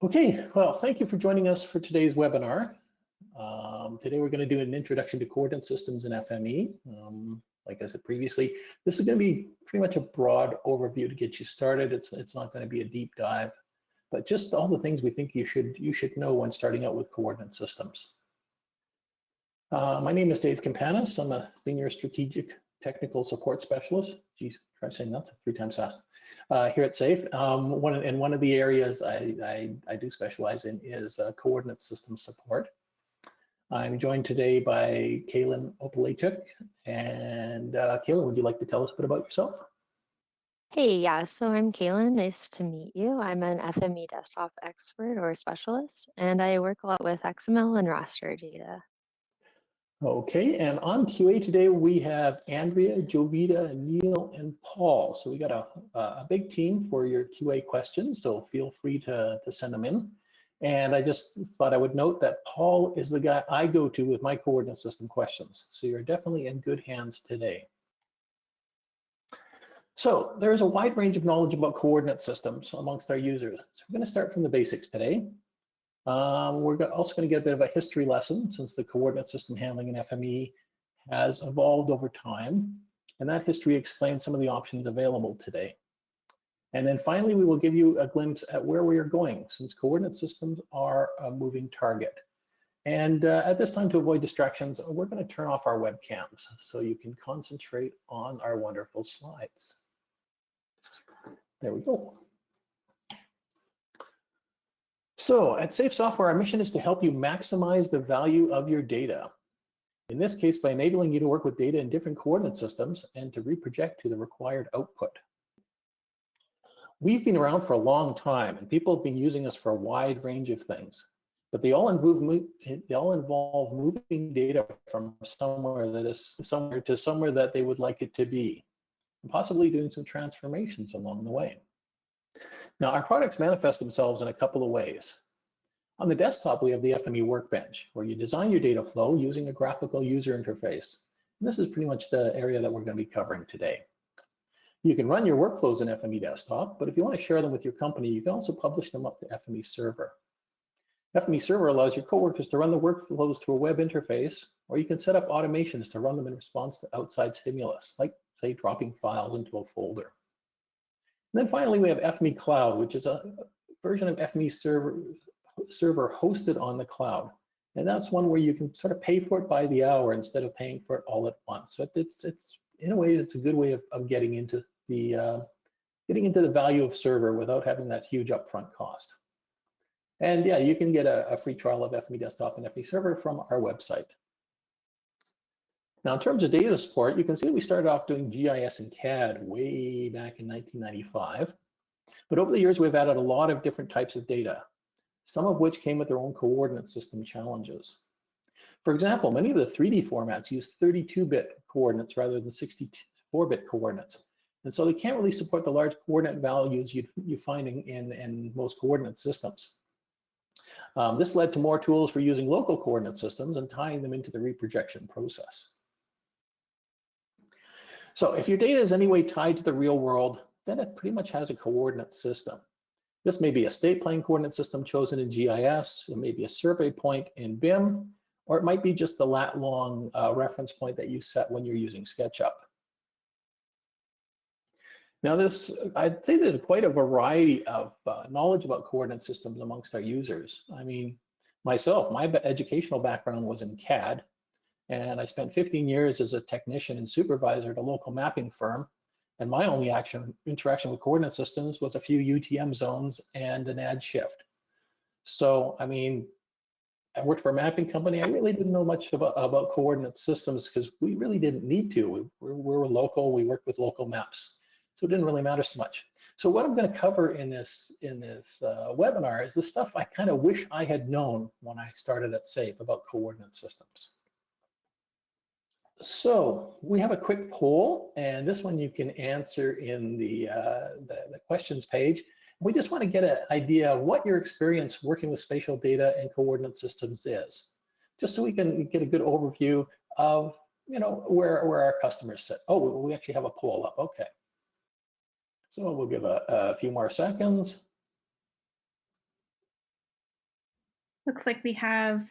Okay, well, thank you for joining us for today's webinar. Today we're going to do an introduction to coordinate systems in FME. Like I said previously, this is going to be pretty much a broad overview to get you started. It's not going to be a deep dive, but just all the things we think you should know when starting out with coordinate systems. My name is Dave Campanis. I'm a senior strategic technical support specialist. Geez, try saying that 3 times fast. Here at SAFE. One of the areas I do specialize in is coordinate system support. I'm joined today by Kaylin Opalachuk. And Kaylin, would you like to tell us a bit about yourself? Hey, yeah, so I'm Kaylin. Nice to meet you. I'm an FME desktop expert or specialist, and I work a lot with XML and raster data. Okay, and on QA today, we have Andrea, Jovita, Neil, and Paul. So we got a big team for your QA questions, so feel free to send them in. And I just thought I would note that Paul is the guy I go to with my coordinate system questions. So you're definitely in good hands today. So there's a wide range of knowledge about coordinate systems amongst our users. So we're going to start from the basics today. We're also going to get a bit of a history lesson since the coordinate system handling in FME has evolved over time, and that history explains some of the options available today. And then finally, we will give you a glimpse at where we are going since coordinate systems are a moving target. And at this time, to avoid distractions, we're going to turn off our webcams so you can concentrate on our wonderful slides. There we go. So at Safe Software, our mission is to help you maximize the value of your data. In this case, by enabling you to work with data in different coordinate systems and to reproject to the required output. We've been around for a long time and people have been using us for a wide range of things, but they all involve moving data from somewhere to somewhere that they would like it to be, and possibly doing some transformations along the way. Now, our products manifest themselves in a couple of ways. On the desktop, we have the FME workbench, where you design your data flow using a graphical user interface. And this is pretty much the area that we're going to be covering today. You can run your workflows in FME desktop, but if you want to share them with your company, you can also publish them up to FME server. FME server allows your coworkers to run the workflows through a web interface, or you can set up automations to run them in response to outside stimulus, like, say, dropping files into a folder. And then finally, we have FME Cloud, which is a version of FME server hosted on the cloud. And that's one where you can sort of pay for it by the hour instead of paying for it all at once. So it's in a way, it's a good way of getting into the value of server without having that huge upfront cost. And yeah, you can get a free trial of FME Desktop and FME Server from our website. Now, in terms of data support, you can see we started off doing GIS and CAD way back in 1995. But over the years, we've added a lot of different types of data, some of which came with their own coordinate system challenges. For example, many of the 3D formats use 32-bit coordinates rather than 64-bit coordinates. And so they can't really support the large coordinate values you find in most coordinate systems. This led to more tools for using local coordinate systems and tying them into the reprojection process. So if your data is anyway tied to the real world, then it pretty much has a coordinate system. This may be a state plane coordinate system chosen in GIS, it may be a survey point in BIM, or it might be just the lat-long reference point that you set when you're using SketchUp. Now I'd say there's quite a variety of knowledge about coordinate systems amongst our users. I mean, myself, my educational background was in CAD, and I spent 15 years as a technician and supervisor at a local mapping firm. And my only interaction with coordinate systems was a few UTM zones and an add shift. So, I mean, I worked for a mapping company. I really didn't know much about coordinate systems because we really didn't need to. We were local, we worked with local maps. So it didn't really matter so much. So what I'm going to cover in this webinar is the stuff I kind of wish I had known when I started at SAFE about coordinate systems. So we have a quick poll, and this one you can answer in the questions page. We just want to get an idea of what your experience working with spatial data and coordinate systems is, just so we can get a good overview of where our customers sit. Oh, we actually have a poll up. Okay. So we'll give a few more seconds. Looks like we have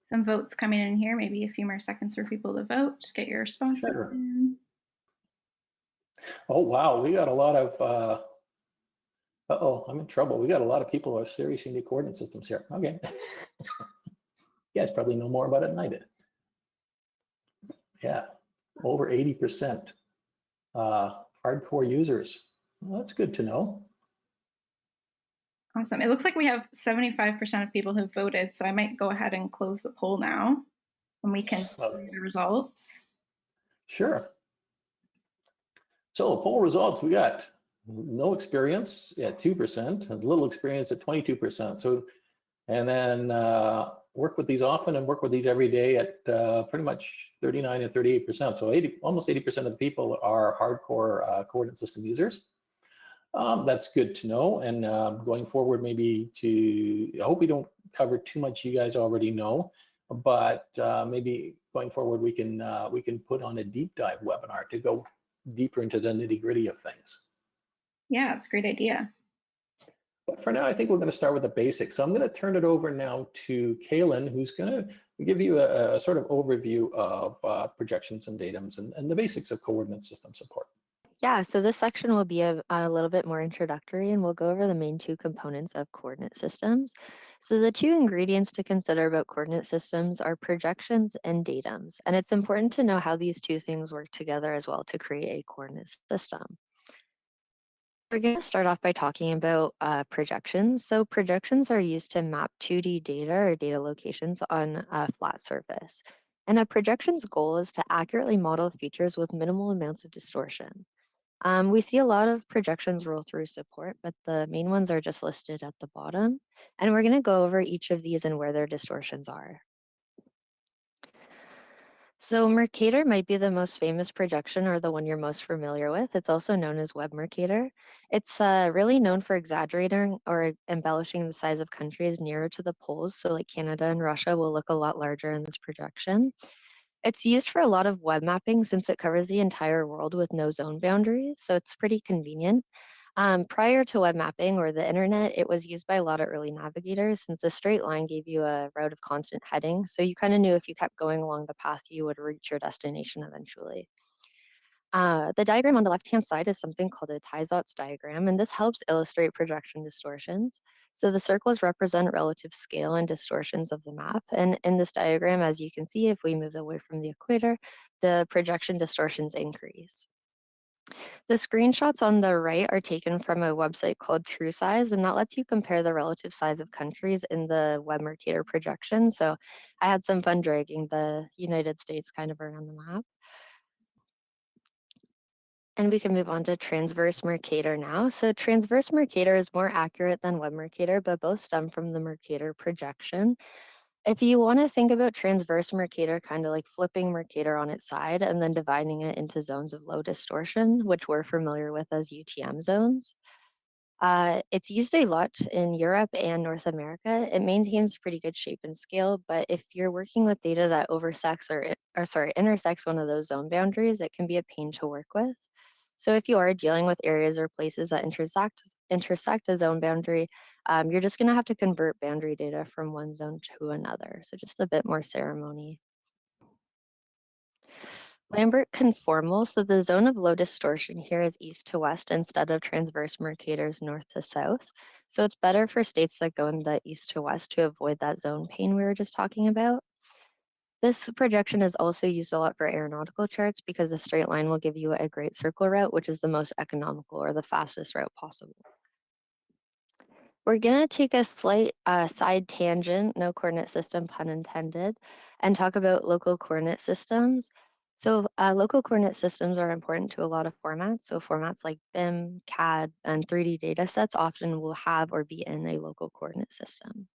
some votes coming in here. Maybe a few more seconds for people to vote. Get your responses Sure. in. Oh, wow, we got a lot of, uh-oh, I'm in trouble. We got a lot of people who are seriously into coordinate systems here. Okay. You guys probably know more about it than I did. Yeah, over 80% hardcore users. Well, that's good to know. Awesome. It looks like we have 75% of people who voted, so I might go ahead and close the poll now and we can see the results. Sure. So poll results, we got no experience at 2%, and little experience at 22%. So, and then work with these often and work with these every day at pretty much 39 and 38%. So almost 80% of the people are hardcore coordinate system users. That's good to know. And going forward, maybe I hope we don't cover too much you guys already know, but maybe going forward we can put on a deep dive webinar to go deeper into the nitty-gritty of things. Yeah, it's a great idea. But for now, I think we're going to start with the basics. So I'm going to turn it over now to Kaylin, who's going to give you a sort of overview of projections and datums and the basics of coordinate system support. Yeah, so this section will be a little bit more introductory, and we'll go over the main two components of coordinate systems. So the two ingredients to consider about coordinate systems are projections and datums, and it's important to know how these two things work together as well to create a coordinate system. We're going to start off by talking about projections. So projections are used to map 2D data or data locations on a flat surface. And a projection's goal is to accurately model features with minimal amounts of distortion. We see a lot of projections roll through support, but the main ones are just listed at the bottom. And we're going to go over each of these and where their distortions are. So Mercator might be the most famous projection or the one you're most familiar with. It's also known as Web Mercator. It's really known for exaggerating or embellishing the size of countries nearer to the poles. So like Canada and Russia will look a lot larger in this projection. It's used for a lot of web mapping since it covers the entire world with no zone boundaries, so it's pretty convenient. Prior to web mapping or the internet, it was used by a lot of early navigators since a straight line gave you a route of constant heading, so you kind of knew if you kept going along the path, you would reach your destination eventually. The diagram on the left-hand side is something called a Taizot's diagram, and this helps illustrate projection distortions. So the circles represent relative scale and distortions of the map. And in this diagram, as you can see, if we move away from the equator, the projection distortions increase. The screenshots on the right are taken from a website called TrueSize, and that lets you compare the relative size of countries in the Web Mercator projection. So I had some fun dragging the United States kind of around the map. And we can move on to Transverse Mercator now. So Transverse Mercator is more accurate than Web Mercator, but both stem from the Mercator projection. If you want to think about Transverse Mercator kind of like flipping Mercator on its side and then dividing it into zones of low distortion, which we're familiar with as UTM zones. It's used a lot in Europe and North America. It maintains pretty good shape and scale, but if you're working with data that intersects one of those zone boundaries, it can be a pain to work with. So if you are dealing with areas or places that intersect a zone boundary, you're just going to have to convert boundary data from one zone to another. So just a bit more ceremony. Lambert Conformal, so the zone of low distortion here is east to west instead of Transverse Mercator's north to south. So it's better for states that go in the east to west to avoid that zone pain we were just talking about. This projection is also used a lot for aeronautical charts because a straight line will give you a great circle route, which is the most economical or the fastest route possible. We're going to take a slight side tangent, no coordinate system pun intended, and talk about local coordinate systems. So local coordinate systems are important to a lot of formats. So formats like BIM, CAD, and 3D data sets often will have or be in a local coordinate system.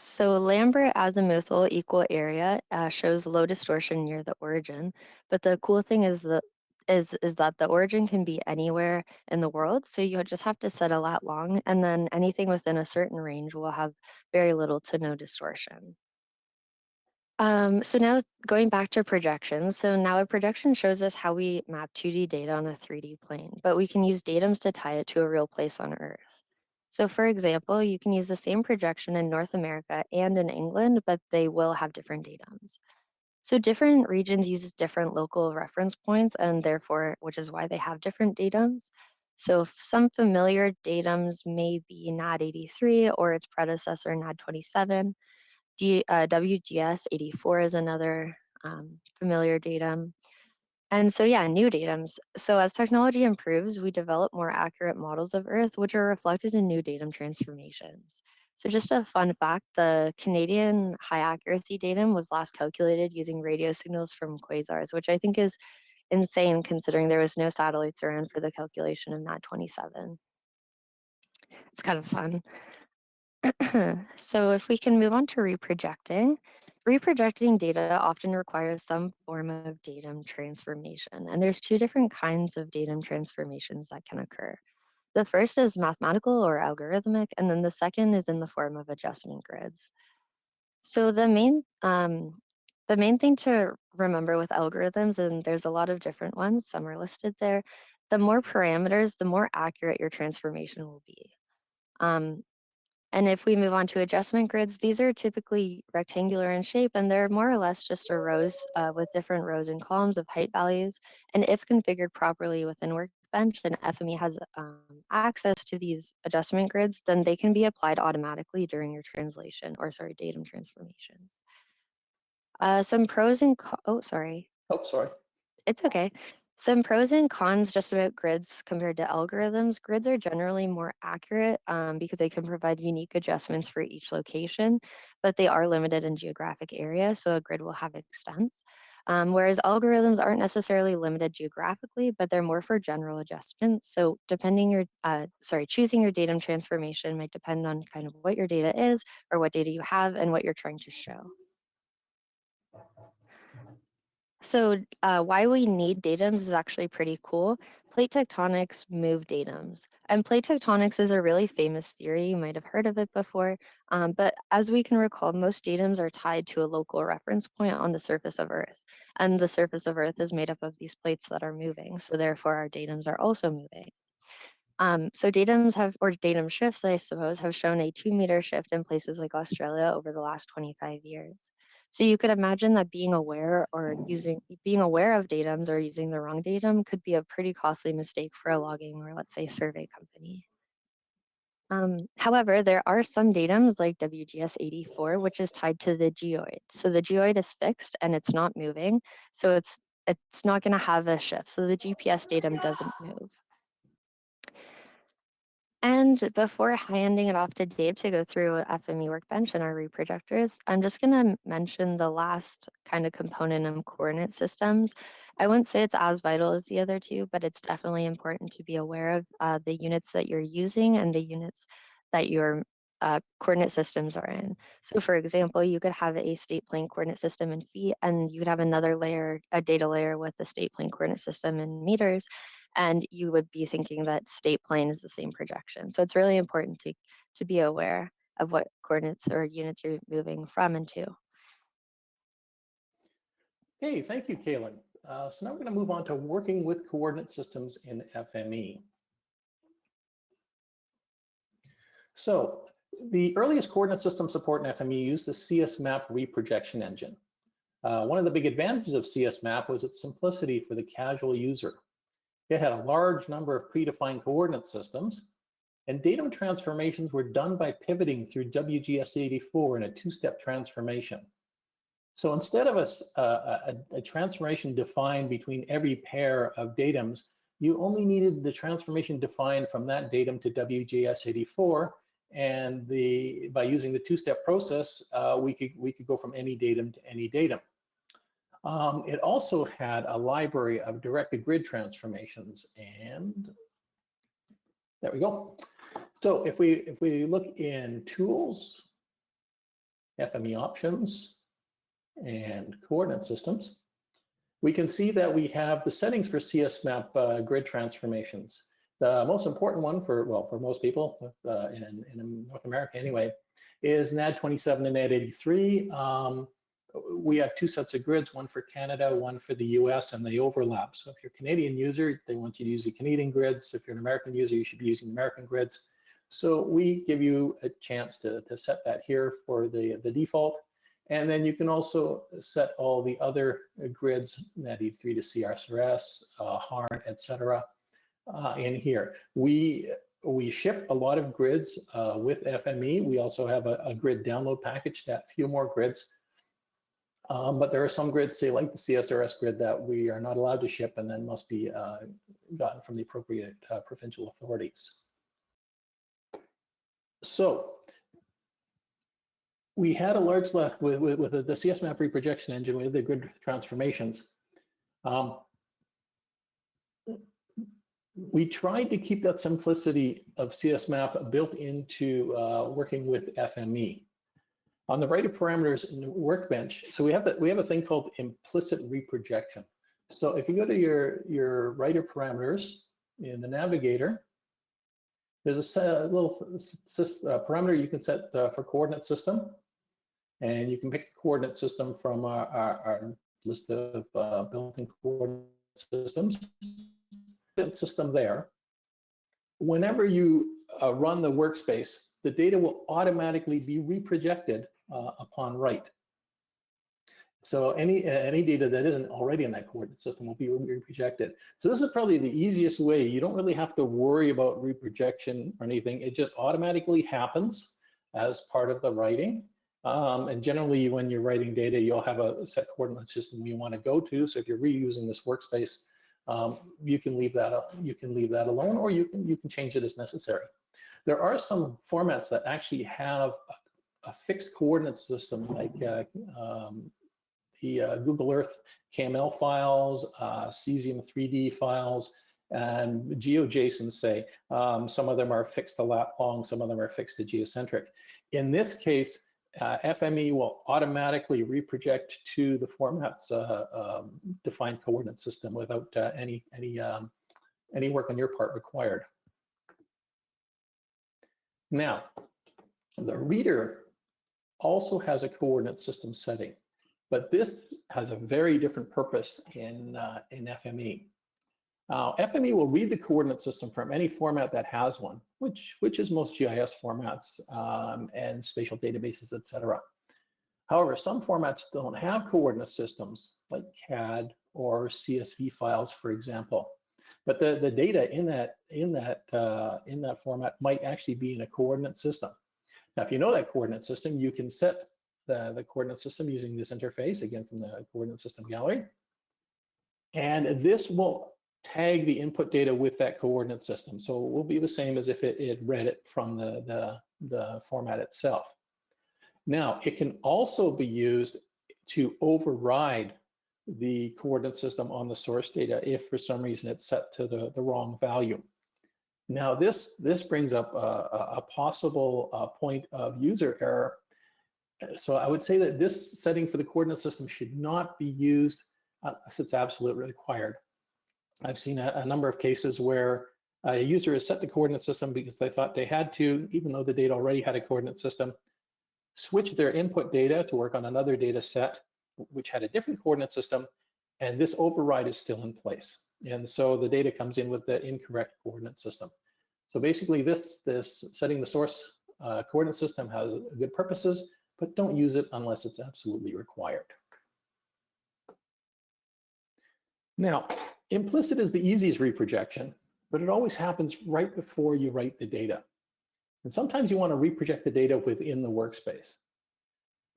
So Lambert Azimuthal equal area shows low distortion near the origin, but the cool thing is that the origin can be anywhere in the world, so you just have to set a lat long, and then anything within a certain range will have very little to no distortion. So now going back to projections, so now a projection shows us how we map 2D data on a 3D plane, but we can use datums to tie it to a real place on Earth. So for example, you can use the same projection in North America and in England, but they will have different datums. So different regions use different local reference points, and therefore, which is why they have different datums. So some familiar datums may be NAD 83 or its predecessor NAD 27. WGS 84 is another familiar datum. And so yeah, new datums. So as technology improves, we develop more accurate models of Earth, which are reflected in new datum transformations. So just a fun fact, the Canadian high accuracy datum was last calculated using radio signals from quasars, which I think is insane considering there was no satellites around for the calculation of NAD 27. It's kind of fun. So if we can move on to reprojecting. Reprojecting data often requires some form of datum transformation, and there's two different kinds of datum transformations that can occur. The first is mathematical or algorithmic, and then the second is in the form of adjustment grids. So the main thing to remember with algorithms, and there's a lot of different ones, some are listed there, the more parameters, the more accurate your transformation will be. And if we move on to adjustment grids, these are typically rectangular in shape, and they're more or less just rows with different rows and columns of height values. And if configured properly within Workbench and FME has access to these adjustment grids, then they can be applied automatically during your translation, or sorry, datum transformations. Some pros and sorry. Oh, sorry. It's okay. Some pros and cons just about grids compared to algorithms. Grids are generally more accurate because they can provide unique adjustments for each location, but they are limited in geographic area, so a grid will have extents. Whereas algorithms aren't necessarily limited geographically, but they're more for general adjustments. So choosing your datum transformation might depend on kind of what your data is or what data you have and what you're trying to show. So why we need datums is actually pretty cool. Plate tectonics move datums. And plate tectonics is a really famous theory. You might have heard of it before. But as we can recall, most datums are tied to a local reference point on the surface of Earth. And the surface of Earth is made up of these plates that are moving. So therefore, our datums are also moving. So datum shifts, I suppose, have shown a 2-meter shift in places like Australia over the last 25 years. So you could imagine that being aware of datums or using the wrong datum could be a pretty costly mistake for a logging or, let's say, survey company. However, there are some datums like WGS 84, which is tied to the geoid. So the geoid is fixed and it's not moving, so it's not going to have a shift. So the GPS datum doesn't move. And before handing it off to Dave to go through FME Workbench and our reprojectors, I'm just going to mention the last kind of component of coordinate systems. I wouldn't say it's as vital as the other two, but it's definitely important to be aware of the units that you're using and the units that your coordinate systems are in. So for example, you could have a state plane coordinate system in feet, and you could have another layer, a data layer with the state plane coordinate system in meters. And you would be thinking that state plane is the same projection. So it's really important to be aware of what coordinates or units you're moving from and to. Okay, thank you, Kaylin. So now we're going to move on to working with coordinate systems in FME. So the earliest coordinate system support in FME used the CSMAP reprojection engine. One of the big advantages of CSMAP was its simplicity for the casual user. It had a large number of predefined coordinate systems, and datum transformations were done by pivoting through WGS84 in a 2-step transformation. So instead of a transformation defined between every pair of datums, you only needed the transformation defined from that datum to WGS84, and by using the 2-step process, we could go from any datum to any datum. It also had a library of directed grid transformations, and there we go. So if we look in Tools, FME Options, and Coordinate Systems, we can see that we have the settings for CSMAP grid transformations. The most important one for most people in North America anyway is NAD 27 and NAD 83. We have 2 sets of grids, one for Canada, one for the US, and they overlap. So if you're a Canadian user, they want you to use the Canadian grids. If you're an American user, you should be using the American grids. So we give you a chance to set that here for the default. And then you can also set all the other grids, NAT3 to CSRS, HARN, etc. In here. We ship a lot of grids with FME. We also have a grid download package, that few more grids. But there are some grids, say like the CSRS grid, that we are not allowed to ship and then must be gotten from the appropriate provincial authorities. So we had a large left with the CSMAP reprojection engine with the grid transformations. We tried to keep that simplicity of CSMAP built into working with FME. On the writer parameters in the workbench, so we have a thing called implicit reprojection. So if you go to your writer parameters in the navigator, there's a little parameter you can set for coordinate system, and you can pick a coordinate system from our list of built-in coordinate systems. System there. Whenever you run the workspace, the data will automatically be reprojected upon write. So any data that isn't already in that coordinate system will be reprojected. So this is probably the easiest way. You don't really have to worry about reprojection or anything. It just automatically happens as part of the writing. And generally, when you're writing data, you'll have a set coordinate system you want to go to. So if you're reusing this workspace, you can leave that alone, or you can change it as necessary. There are some formats that actually have a fixed coordinate system, like the Google Earth KML files, cesium 3D files, and GeoJSON, say. Some of them are fixed to lat long, some of them are fixed to geocentric. In this case, FME will automatically reproject to the format's defined coordinate system without any work on your part required. Now, the reader also has a coordinate system setting, but this has a very different purpose in FME. FME will read the coordinate system from any format that has one, which is most GIS formats and spatial databases, etc. However, some formats don't have coordinate systems, like CAD or CSV files, for example. But the data in that format might actually be in a coordinate system. Now, if you know that coordinate system, you can set the coordinate system using this interface, again from the coordinate system gallery, and this will tag the input data with that coordinate system. So it will be the same as if it read it from the format itself. Now, it can also be used to override the coordinate system on the source data if for some reason it's set to the wrong value. Now, this brings up a possible point of user error. So I would say that this setting for the coordinate system should not be used unless it's absolutely required. I've seen a number of cases where a user has set the coordinate system because they thought they had to, even though the data already had a coordinate system, switch their input data to work on another data set, which had a different coordinate system, and this override is still in place. And so the data comes in with the incorrect coordinate system. So basically this setting the source coordinate system has good purposes, but don't use it unless it's absolutely required. Now, implicit is the easiest reprojection, but it always happens right before you write the data. And sometimes you want to reproject the data within the workspace.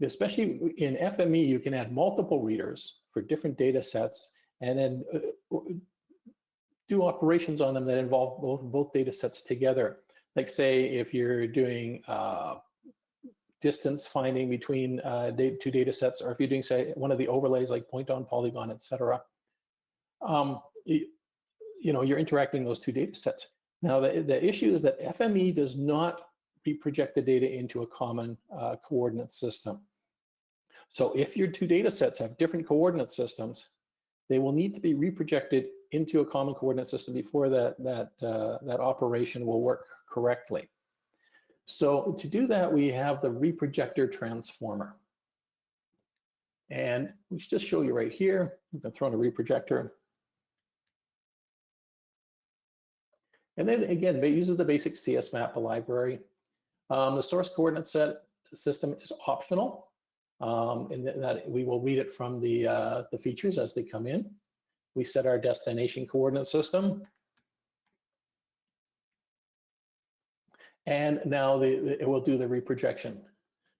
Especially in FME, you can add multiple readers for different data sets and then do operations on them that involve both data sets together. Like say, if you're doing distance finding between two data sets, or if you're doing, say, one of the overlays like point on polygon, etc. You're interacting those two data sets. Now, the issue is that FME does not reproject the data into a common coordinate system. So if your two data sets have different coordinate systems, they will need to be reprojected into a common coordinate system before that operation will work correctly. So to do that, we have the reprojector transformer. And we should just show you right here. I'm going to throw in a reprojector. And then again, it uses the basic CSMAP library. The source coordinate system is optional, in that we will read it from the features as they come in. We set our destination coordinate system. And now it will do the reprojection.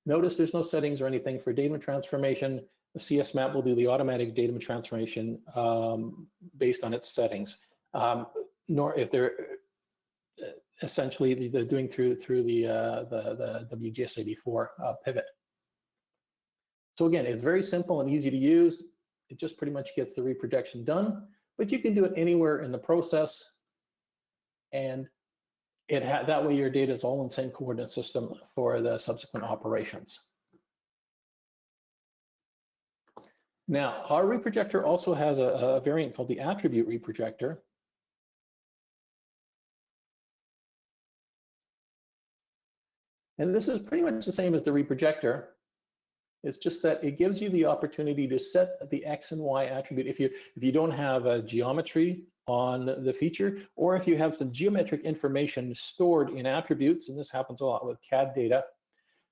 Notice there's no settings or anything for datum transformation. The CSMAP will do the automatic datum transformation based on its settings. Nor if they're essentially they're doing through the WGS84 pivot. So again, it's very simple and easy to use. It just pretty much gets the reprojection done, but you can do it anywhere in the process, and that way your data is all in the same coordinate system for the subsequent operations. Now, our reprojector also has a variant called the attribute reprojector. And this is pretty much the same as the reprojector. It's just that it gives you the opportunity to set the X and Y attribute if you don't have a geometry on the feature, or if you have some geometric information stored in attributes, and this happens a lot with CAD data.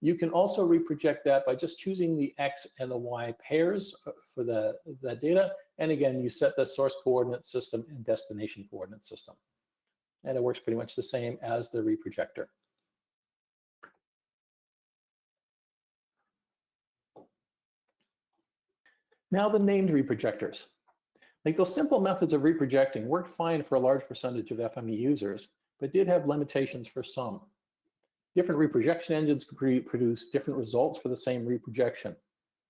You can also reproject that by just choosing the X and the Y pairs for the data. And again, you set the source coordinate system and destination coordinate system. And it works pretty much the same as the reprojector. Now the named reprojectors. Like those simple methods of reprojecting worked fine for a large percentage of FME users, but did have limitations for some. Different reprojection engines could produce different results for the same reprojection.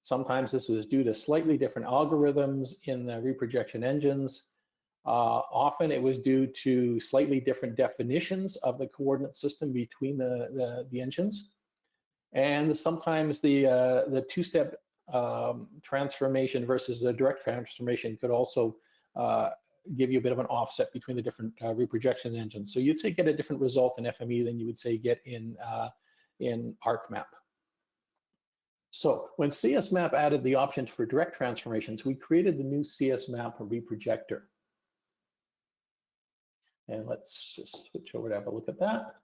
Sometimes this was due to slightly different algorithms in the reprojection engines. Often it was due to slightly different definitions of the coordinate system between the engines. And sometimes the two-step transformation versus the direct transformation could also give you a bit of an offset between the different reprojection engines. So you'd say get a different result in FME than you would say get in ArcMap. So when CSMAP added the option for direct transformations, we created the new CSMAP reprojector. And let's just switch over to have a look at that.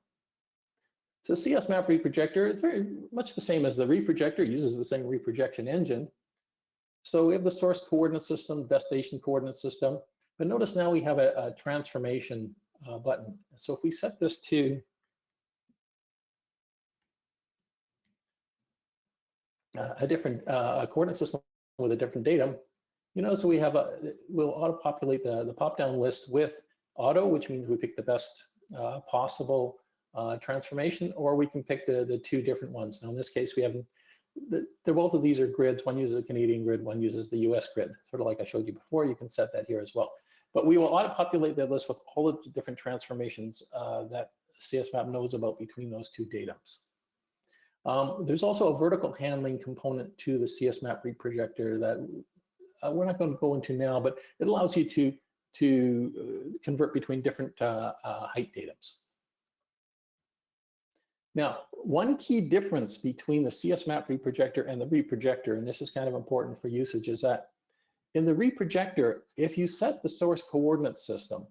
So CSMAP reprojector is very much the same as the reprojector, uses the same reprojection engine. So we have the source coordinate system, destination coordinate system, but notice now we have a transformation button. So if we set this to a different coordinate system with a different datum, you know, so we have we'll auto-populate the pop-down list with auto, which means we pick the best possible transformation, or we can pick the two different ones. Now in this case, we have, both of these are grids. One uses a Canadian grid, one uses the US grid. Sort of like I showed you before, you can set that here as well. But we will auto-populate that list with all of the different transformations that CSMAP knows about between those two datums. There's also a vertical handling component to the CSMAP reprojector that we're not going to go into now, but it allows you to convert between different height datums. Now, one key difference between the CSMAP reprojector and the reprojector, and this is kind of important for usage, is that in the reprojector, if you set the source coordinate system,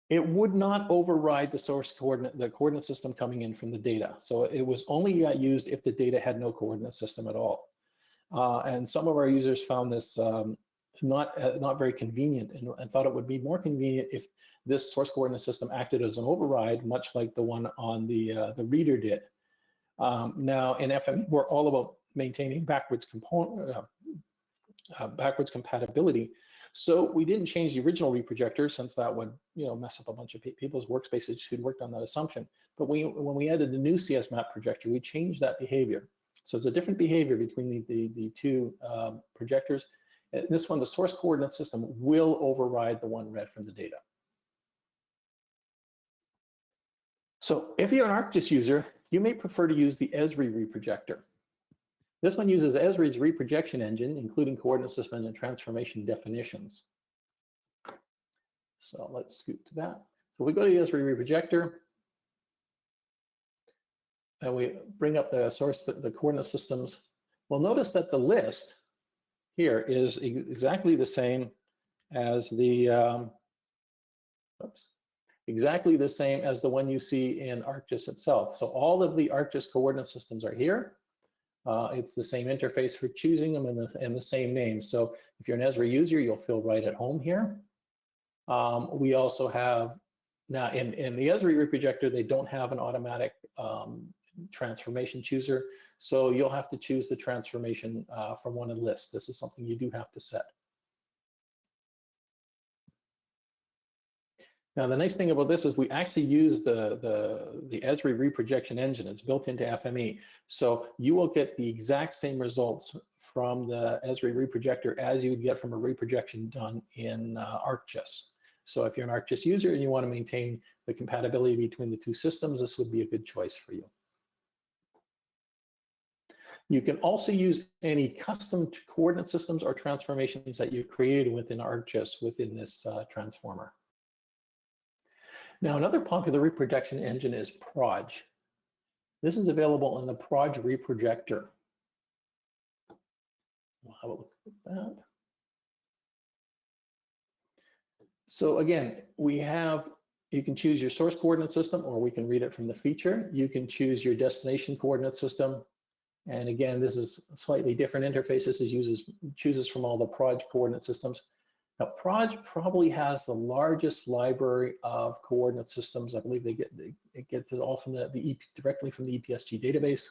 it would not override the source coordinate, the coordinate system coming in from the data. So it was only used if the data had no coordinate system at all. And some of our users found this not very convenient and thought it would be more convenient if this source coordinate system acted as an override, much like the one on the reader did. Now in FME, we're all about maintaining backwards compatibility. So we didn't change the original reprojector, since that would mess up a bunch of people's workspaces who'd worked on that assumption. But when we added the new CSMAP projector, we changed that behavior. So it's a different behavior between the two projectors. And this one, the source coordinate system will override the one read from the data. So if you're an ArcGIS user, you may prefer to use the EsriReprojector. This one uses Esri's reprojection engine, including coordinate system and transformation definitions. So let's scoot to that. So we go to the EsriReprojector, and we bring up the source, the coordinate systems. We'll notice that the list here is exactly the same as the, oops, exactly the same as the one you see in ArcGIS itself. So all of the ArcGIS coordinate systems are here. It's the same interface for choosing them and the same name. So if you're an Esri user, you'll feel right at home here. We also have, now in the EsriReprojector, they don't have an automatic transformation chooser. So you'll have to choose the transformation from one of the lists. This is something you do have to set. Now, the nice thing about this is we actually use the Esri reprojection engine. It's built into FME. So you will get the exact same results from the Esri reprojector as you would get from a reprojection done in ArcGIS. So if you're an ArcGIS user and you want to maintain the compatibility between the two systems, this would be a good choice for you. You can also use any custom coordinate systems or transformations that you created within ArcGIS within this transformer. Now, another popular reprojection engine is Proj. This is available in the Proj Reprojector. We'll have a look at that. So again, you can choose your source coordinate system, or we can read it from the feature. You can choose your destination coordinate system. And again, this is a slightly different interface. This chooses from all the Proj coordinate systems. Now, Proj probably has the largest library of coordinate systems. I believe it gets it all from directly from the EPSG database.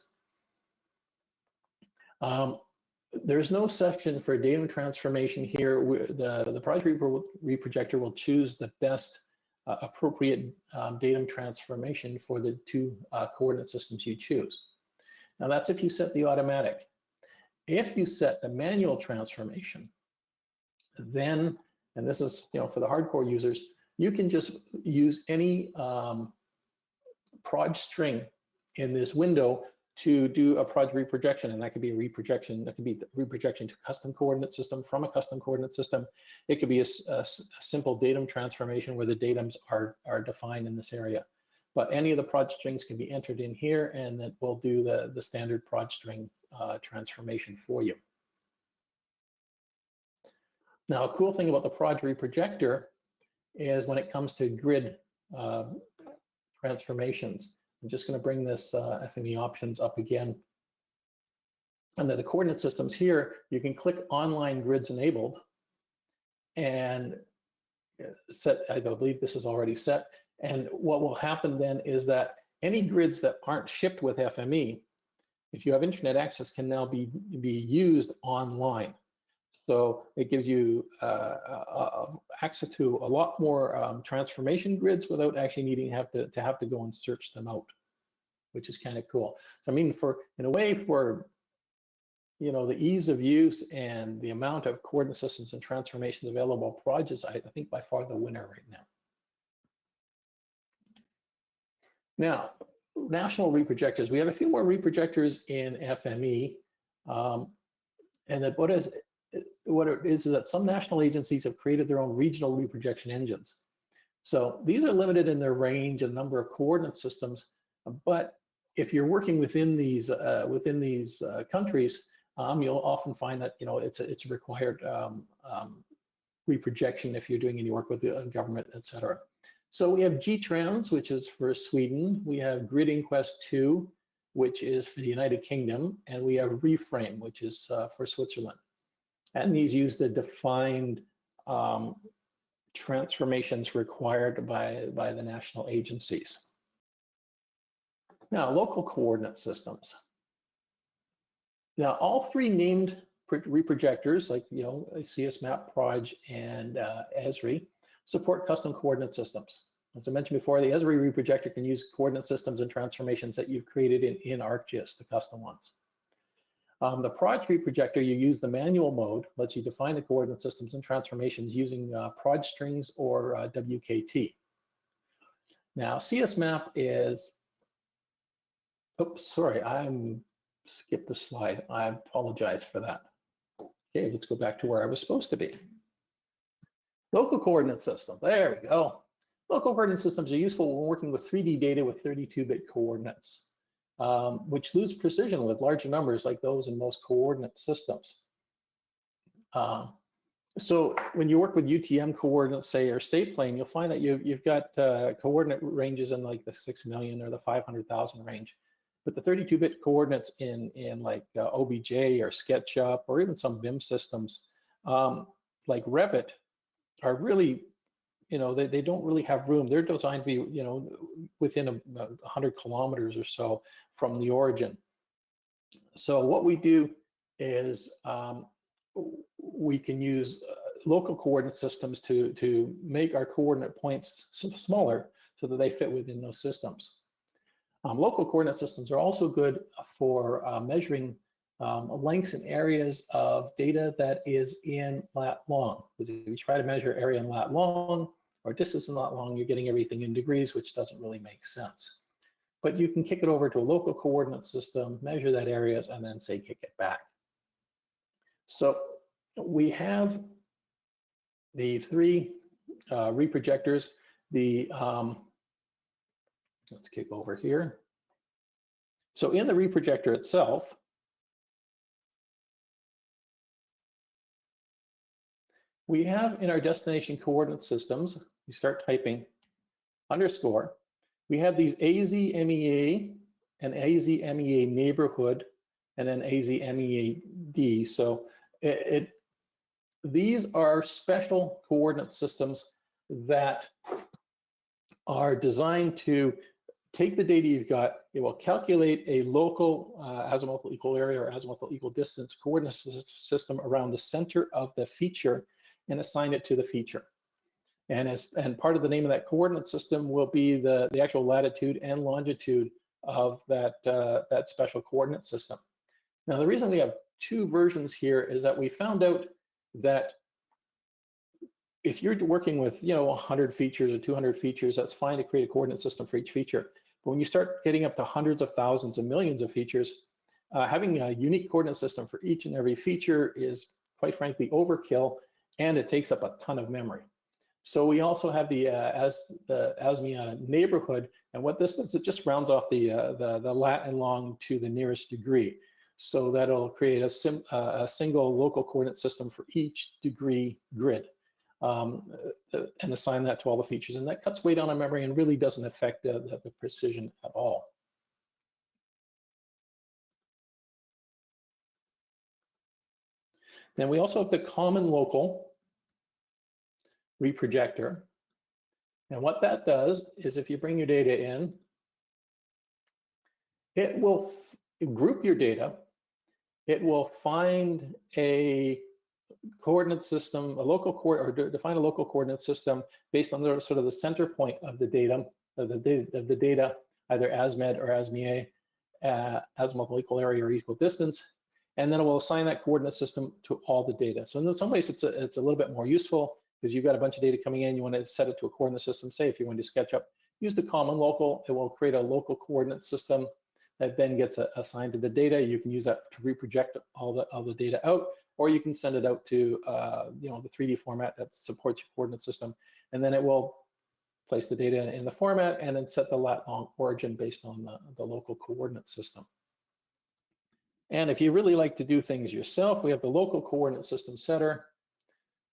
There's no section for datum transformation here. The Proj Reprojector will choose the best appropriate datum transformation for the two coordinate systems you choose. Now, that's if you set the automatic. If you set the manual transformation, then, and this is for the hardcore users, you can just use any Proj string in this window to do a Proj reprojection, and that could be a reprojection. That could be reprojection to custom coordinate system from a custom coordinate system. It could be a simple datum transformation where the datums are defined in this area. But any of the Proj strings can be entered in here, and it will do the standard Proj string transformation for you. Now, a cool thing about the Proj Reprojector is when it comes to grid transformations. I'm just going to bring this FME options up again. Under the coordinate systems here, you can click Online Grids Enabled and set, I believe this is already set. And what will happen then is that any grids that aren't shipped with FME, if you have internet access, can now be used online. So it gives you access to a lot more transformation grids without actually needing to have to go and search them out, which is kind of cool. So I mean, in a way, for the ease of use and the amount of coordinate systems and transformations available, Proj is, I think, by far the winner right now. Now, national reprojectors. We have a few more reprojectors in FME, and that what it is that some national agencies have created their own regional reprojection engines. So these are limited in their range and number of coordinate systems, but if you're working within these countries, you'll often find that it's a required reprojection if you're doing any work with the government, etc. So we have GTrans, which is for Sweden. We have Grid Inquest 2, which is for the United Kingdom, and we have Reframe, which is for Switzerland. And these use the defined transformations required by the national agencies. Now, local coordinate systems. Now, all three named reprojectors, like CSMAP, Proj, and Esri, support custom coordinate systems. As I mentioned before, the EsriReprojector can use coordinate systems and transformations that you've created in ArcGIS, the custom ones. The Proj Reprojector, you use the manual mode, lets you define the coordinate systems and transformations using Proj strings or WKT. Now, CSMAP is, oops, sorry, I skipped the slide. I apologize for that. Okay, let's go back to where I was supposed to be. Local coordinate system, there we go. Local coordinate systems are useful when working with 3D data with 32-bit coordinates, which lose precision with larger numbers like those in most coordinate systems. So when you work with UTM coordinates, say, or state plane, you'll find that you've got coordinate ranges in like the 6 million or the 500,000 range. But the 32-bit coordinates in like OBJ or SketchUp or even some BIM systems like Revit are really, they don't really have room. They're designed to be, within 100 kilometers or so from the origin. So what we do is we can use local coordinate systems to make our coordinate points smaller so that they fit within those systems. Local coordinate systems are also good for measuring lengths and areas of data that is in lat long. Because if you try to measure area in lat long or distance in lat long, you're getting everything in degrees, which doesn't really make sense. But you can kick it over to a local coordinate system, measure that areas, and then say kick it back. So we have the three reprojectors. Let's kick over here. So in the reprojector itself, we have in our destination coordinate systems, you start typing underscore, we have these AZMEA and AZMEA neighborhood and then AZMEAD. So these are special coordinate systems that are designed to take the data you've got. It will calculate a local azimuthal equal area or azimuthal equal distance coordinate system around the center of the feature and assign it to the feature. And part of the name of that coordinate system will be the actual latitude and longitude of that special coordinate system. Now, the reason we have two versions here is that we found out that if you're working with 100 features or 200 features, that's fine to create a coordinate system for each feature. But when you start getting up to hundreds of thousands and millions of features, having a unique coordinate system for each and every feature is, quite frankly, overkill, and it takes up a ton of memory. So we also have the AZMEA neighborhood, and what this does, it just rounds off the lat and long to the nearest degree. So that'll create a single local coordinate system for each degree grid. And assign that to all the features, and that cuts way down on memory and really doesn't affect the precision at all. Then we also have the common local reprojector, and what that does is if you bring your data in, it will group your data, it will find a coordinate system, or define a local coordinate system based on the sort of the center point of the data, either AZMED or AZMEA, azimuthal equal area or equal distance, and then it will assign that coordinate system to all the data. So in some ways, it's a little bit more useful because you've got a bunch of data coming in, you want to set it to a coordinate system. Say if you want to do SketchUp, use the common local, it will create a local coordinate system that then gets assigned to the data. You can use that to reproject all the data out, or you can send it out to the 3D format that supports your coordinate system, and then it will place the data in the format and then set the lat long origin based on the local coordinate system. And if you really like to do things yourself, we have the local coordinate system setter.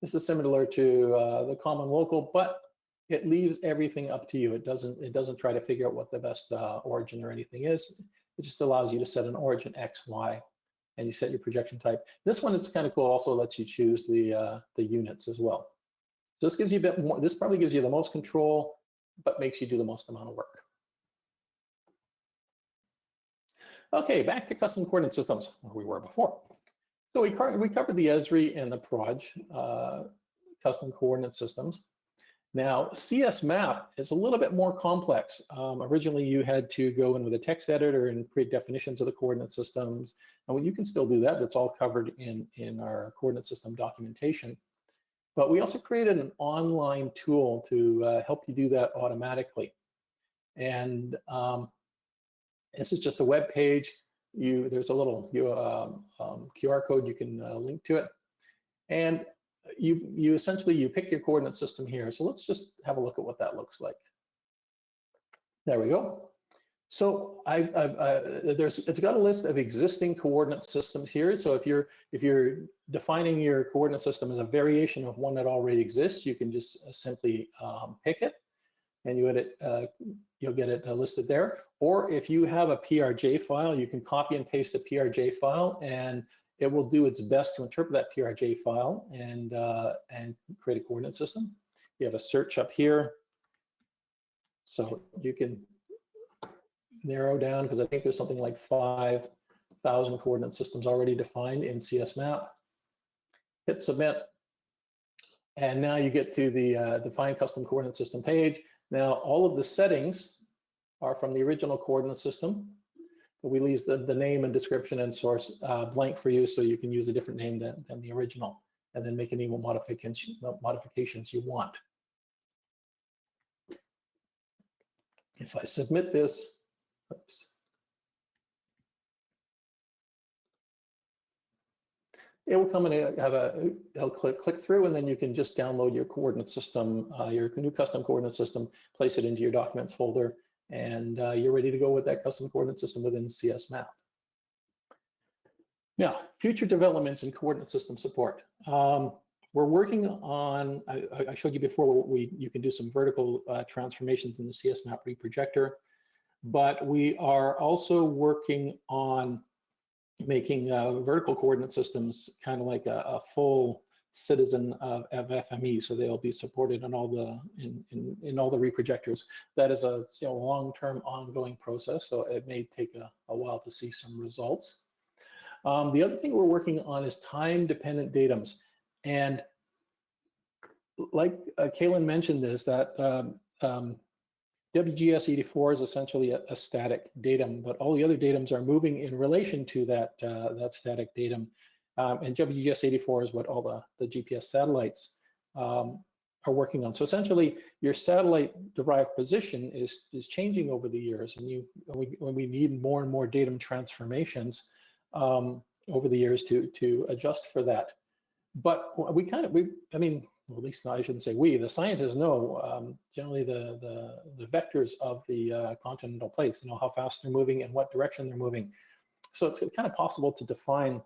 This is similar to the common local, but it leaves everything up to you. It doesn't try to figure out what the best origin or anything is. It just allows you to set an origin X, Y, and you set your projection type. This one is kind of cool. Also lets you choose the units as well. So this gives you a bit more. This probably gives you the most control, but makes you do the most amount of work. Okay, back to custom coordinate systems where we were before. So we covered the Esri and the Proj custom coordinate systems. Now, CSMAP is a little bit more complex. Originally, you had to go in with a text editor and create definitions of the coordinate systems. And you can still do that. That's all covered in our coordinate system documentation. But we also created an online tool to help you do that automatically. And this is just a web page. There's a little QR code you can link to it. And you essentially pick your coordinate system here. So let's just have a look at what that looks like. There we go. So it's got a list of existing coordinate systems here. So if you're defining your coordinate system as a variation of one that already exists, you can just simply pick it, and you'll get it listed there. Or if you have a PRJ file, you can copy and paste a PRJ file, and it will do its best to interpret that PRJ file and create a coordinate system. You have a search up here, so you can narrow down, because I think there's something like 5,000 coordinate systems already defined in CSMAP. Hit submit, and now you get to the define custom coordinate system page. Now all of the settings are from the original coordinate system, but we leave the name and description and source blank for you, so you can use a different name than the original, and then make any modifications you want. If I submit this, oops. It will come and it'll click through, and then you can just download your coordinate system, your new custom coordinate system, place it into your documents folder, and you're ready to go with that custom coordinate system within CSMAP. Now, future developments in coordinate system support. We're working on, I showed you before, you can do some vertical transformations in the CSMAP reprojector, but we are also working on making vertical coordinate systems kind of like a full citizen of FME, so they'll be supported in all the in all the reprojectors. That is a long-term ongoing process, so it may take a while to see some results. The other thing we're working on is time-dependent datums, and like Kaylin mentioned, is that WGS84 is essentially a static datum, but all the other datums are moving in relation to that static datum. And WGS84 is what all the GPS satellites are working on. So essentially, your satellite-derived position is changing over the years, and when we need more and more datum transformations over the years to adjust for that. But I mean, well, at least I shouldn't say we, the scientists know generally the vectors of the continental plates, how fast they're moving and what direction they're moving. So it's kind of possible to define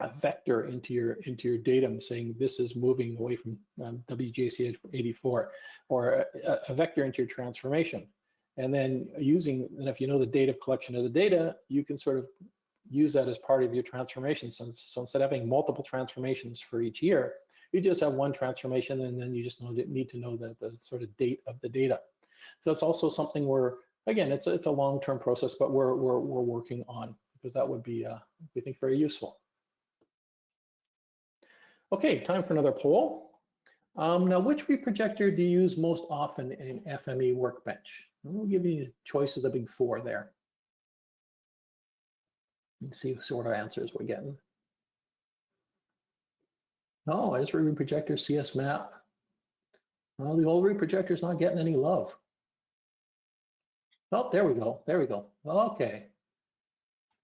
a vector into your datum, saying this is moving away from WGS84, or a vector into your transformation. And then if you know the data collection of the data, you can sort of use that as part of your transformation. So instead of having multiple transformations for each year, you just have one transformation, and then you just need to know the sort of date of the data. So it's also something where, again, it's a long-term process, but we're working on, because that would be, we think, very useful. Okay, time for another poll. Now, which reprojector do you use most often in FME Workbench? We'll give you choice of the big four there. Let's see what sort of answers we're getting. Oh, EsriReprojector, CSMAP. Well, the old reprojector's not getting any love. Oh, there we go. There we go. Okay.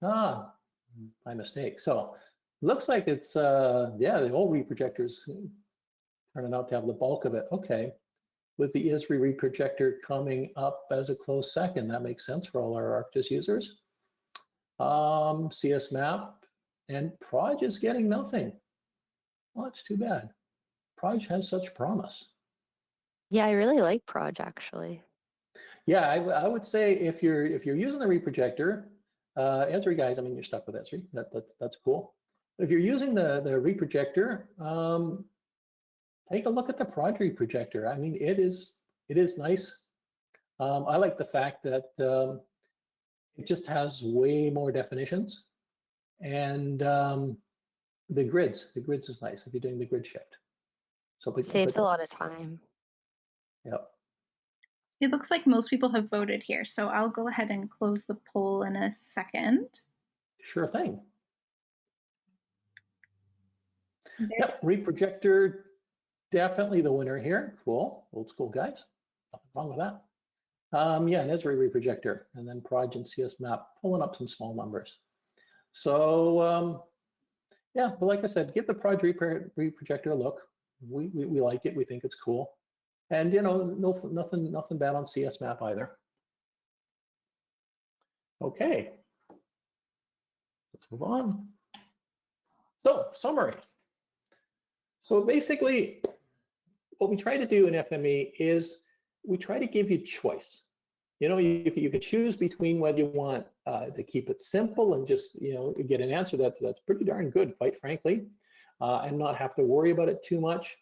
Ah, my mistake. So looks like it's yeah, the old reprojectors turning out to have the bulk of it. Okay. With the EsriReprojector coming up as a close second, that makes sense for all our ArcGIS users. CSMAP and Proj is getting nothing. Well, that's too bad. Proj has such promise. Yeah, I really like Proj, actually. Yeah, I would say if you're using the reprojector, Esri guys, I mean, you're stuck with Esri. That's cool. But if you're using the reprojector, take a look at the Proj reprojector. I mean, it is nice. I like the fact that it just has way more definitions, and the grids is nice if you're doing the grid shift. So It saves a lot of time. Yep. It looks like most people have voted here, so I'll go ahead and close the poll in a second. Sure thing. Yep, reprojector, definitely the winner here. Cool, old school guys. Nothing wrong with that. Yeah, an EsriReprojector, and then Proj and CSMAP pulling up some small numbers. So yeah, but like I said, give the Proj reprojector a look. We like it. We think it's cool, and nothing bad on CSMAP either. Okay, let's move on. So, summary. So basically, what we try to do in FME is we try to give you choice. You know, you could choose between whether you want to keep it simple and just, you know, get an answer that's pretty darn good, quite frankly, and not have to worry about it too much.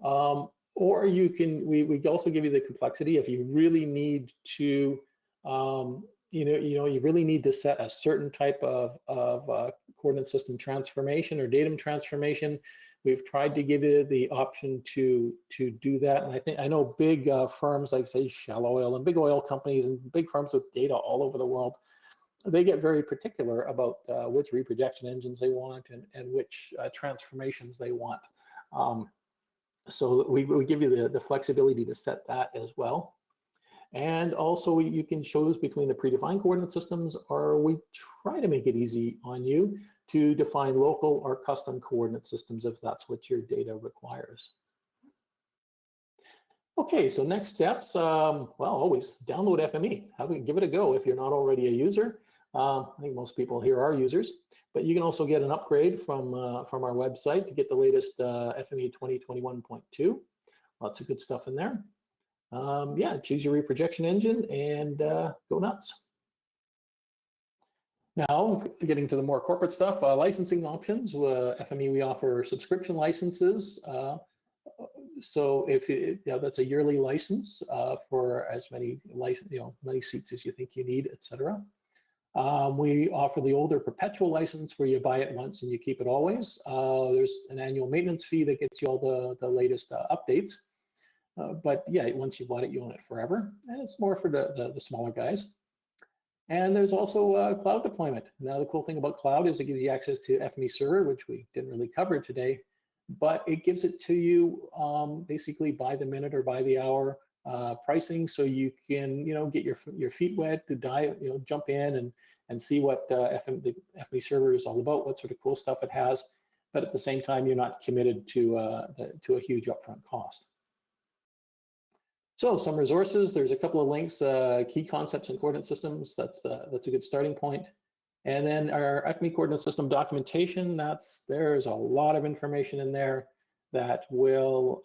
Or you can, we also give you the complexity if you really need to, you really need to set a certain type of coordinate system transformation or datum transformation. We've tried to give you the option to do that. And I know big firms like, say, Shell Oil and big oil companies and big firms with data all over the world, they get very particular about which reprojection engines they want and which transformations they want. So we give you the flexibility to set that as well. And also you can choose between the predefined coordinate systems, or we try to make it easy on you to define local or custom coordinate systems if that's what your data requires. Okay, so next steps, well, always download FME. Give it a go if you're not already a user. I think most people here are users, but you can also get an upgrade from our website to get the latest FME 2021.2. Lots of good stuff in there. Yeah, choose your reprojection engine and go nuts. Now, getting to the more corporate stuff, licensing options. FME, we offer subscription licenses. So if that's a yearly license for as many many seats as you think you need, etc. We offer the older perpetual license where you buy it once and you keep it always. There's an annual maintenance fee that gets you all the latest updates. But yeah, once you bought it, you own it forever. And it's more for the smaller guys. And there's also cloud deployment. Now, the cool thing about cloud is it gives you access to FME server, which we didn't really cover today, but it gives it to you basically by the minute or by the hour pricing, so you can get your feet wet to dive, jump in and see what the FME server is all about, what sort of cool stuff it has, but at the same time you're not committed to a huge upfront cost. So some resources, there's a couple of links, key concepts and coordinate systems, that's a good starting point. And then our FME coordinate system documentation, there's a lot of information in there that will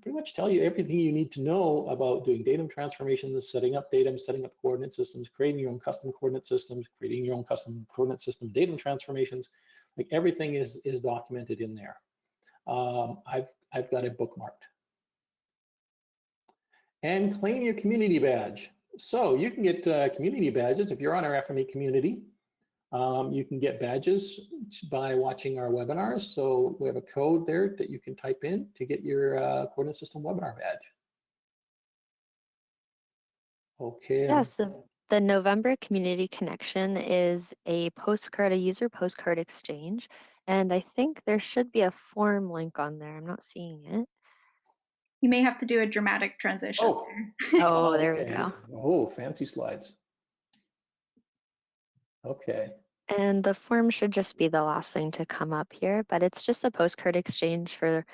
pretty much tell you everything you need to know about doing datum transformations, setting up datums, setting up coordinate systems, creating your own custom coordinate systems, creating your own custom coordinate system datum transformations. Like everything is documented in there. I've got it bookmarked. And claim your community badge. So you can get community badges if you're on our FME community. You can get badges by watching our webinars. So we have a code there that you can type in to get your coordinate system webinar badge. Okay. Yeah, so the November Community Connection is a user postcard exchange. And I think there should be a form link on there. I'm not seeing it. You may have to do a dramatic transition. Oh, oh, there we go. Oh, fancy slides. Okay. And the form should just be the last thing to come up here, but it's just a postcard exchange for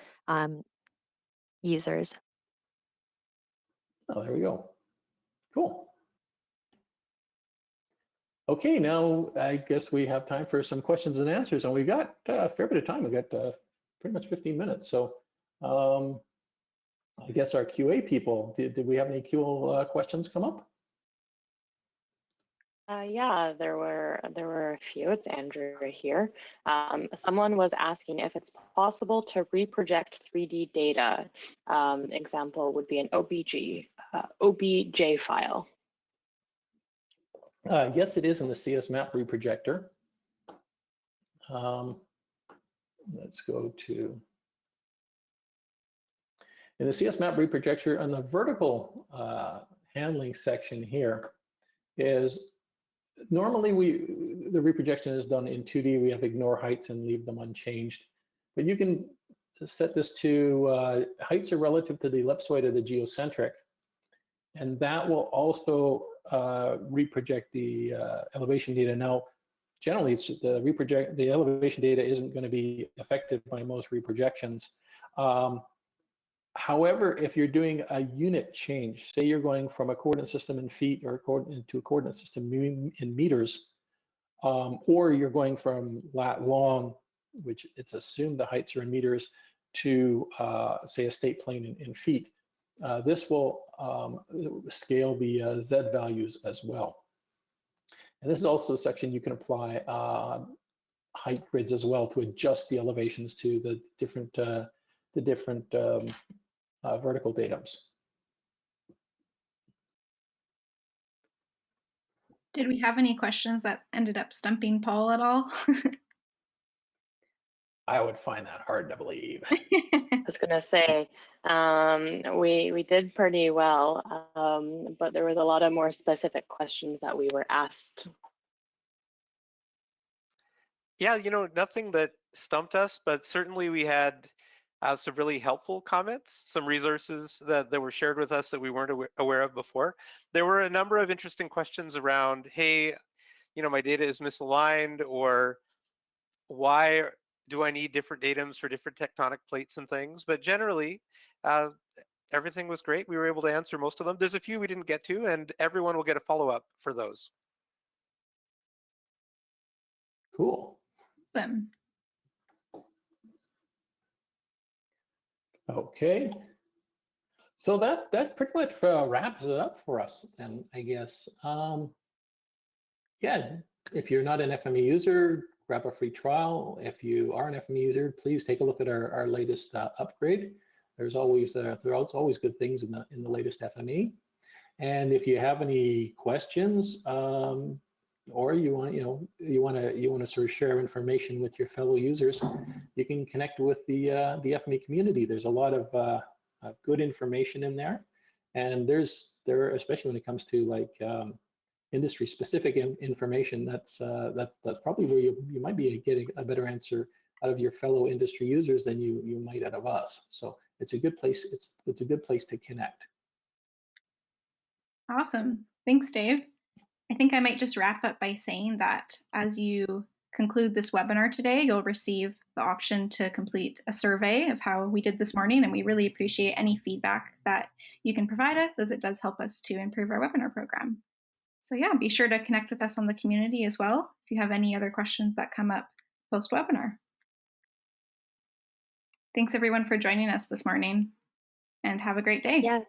users. Oh, there we go. Cool. Okay, now I guess we have time for some questions and answers, and we've got a fair bit of time. We've got pretty much 15 minutes. So I guess our QA people, did we have any QA questions come up? Yeah, there were a few. It's Andrew here. Someone was asking if it's possible to reproject 3D data. Example would be an OBJ file. Yes, it is in the CSMAP reprojector. Let's go to, in the CSMAP reprojector, on the vertical handling section here is, normally the reprojection is done in 2D. We have ignore heights and leave them unchanged. But you can set this to heights are relative to the ellipsoid or the geocentric. And that will also reproject the elevation data. Now, generally, it's the elevation data isn't going to be affected by most reprojections. However, if you're doing a unit change, say you're going from a coordinate system in feet or to a coordinate system in meters, or you're going from lat long, which it's assumed the heights are in meters, to say a state plane in feet, this will scale the Z values as well. And this is also a section you can apply height grids as well to adjust the elevations to the different vertical datums. Did we have any questions that ended up stumping Paul at all? I would find that hard to believe. I was gonna say, we did pretty well, but there was a lot of more specific questions that we were asked. Yeah, you know, nothing that stumped us, but certainly we had some really helpful comments, some resources that were shared with us that we weren't aware of before. There were a number of interesting questions around, hey, you know, my data is misaligned, or why do I need different datums for different tectonic plates and things? But generally, everything was great. We were able to answer most of them. There's a few we didn't get to, and everyone will get a follow-up for those. Cool. Awesome. Okay. So that pretty much wraps it up for us, then, I guess. Yeah, if you're not an FME user, grab a free trial. If you are an FME user, please take a look at our latest upgrade. There's always good things in the latest FME. And if you have any questions, or you want to sort of share information with your fellow users, you can connect with the FME community. There's a lot of good information in there, and especially when it comes to like industry specific information, that's probably where you might be getting a better answer out of your fellow industry users than you might out of us. So it's a good place. It's a good place to connect. Awesome. Thanks, Dave. I think I might just wrap up by saying that as you conclude this webinar today, you'll receive the option to complete a survey of how we did this morning, and we really appreciate any feedback that you can provide us, as it does help us to improve our webinar program. So yeah, be sure to connect with us on the community as well if you have any other questions that come up post-webinar. Thanks everyone for joining us this morning, and have a great day. Yeah.